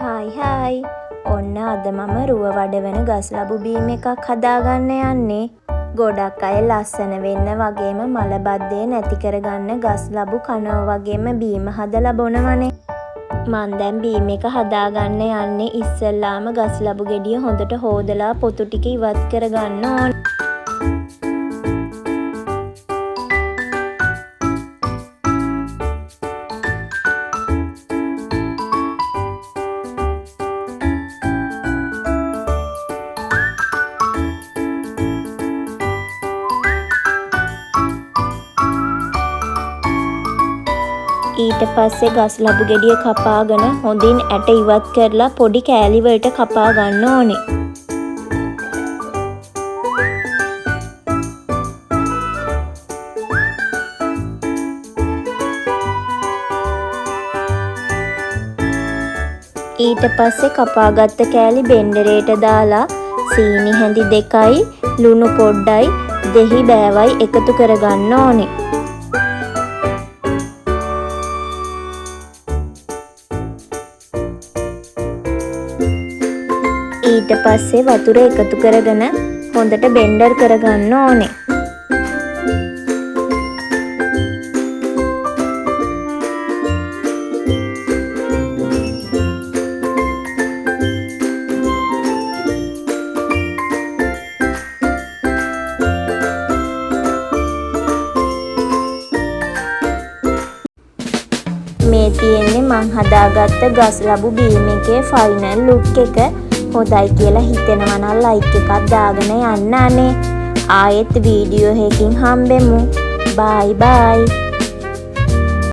Hi ඔන්න අද මම රුව වඩවන ගස් ලබු බීම් එකක් හදාගන්න යන්නේ. ගොඩක් අය ලස්සන වෙන්න වගේම මලබද්ධය නැති කරගන්න ගස් ලබු කනවා වගේම බීම හදලා බොනවනේ. මං දැන් බීම් එක හදාගන්න යන්නේ. ඉස්සෙල්ලාම ගස් ලබු ගෙඩිය හොඳට හොදලා පොතු ටික ඉවත් කරගන්න ඕන. ඊට පස්සේ ගස් ලබු ගෙඩිය කපාගෙන හොඳින් ඇට ඉවත් කරලා පොඩි කෑලි වලට කපා ගන්න ඕනේ. ඊට පස්සේ කපාගත්ත කෑලි බෙන්ඩරේට දාලා සීනි හැඳි 2යි ලුණු පොඩ්ඩයි දෙහි බෑවයි එකතු කරගන්න ඕනේ. ඊට පස්සේ වතුර එකතු කරගෙන හොඳට බෙන්ඩර් කරගන්න ඕනේ. මේ තියෙන්නේ මං හදාගත්ත ගස් ලබු බීම් එකේ ෆයිනල් ලුක් එක. හොඳයි කියලා හිතෙනවා නම් ලයික් එකක් දාගෙන යන්න අනේ. ආයෙත් වීඩියෝ එකකින් හම්බෙමු. බයි බයි.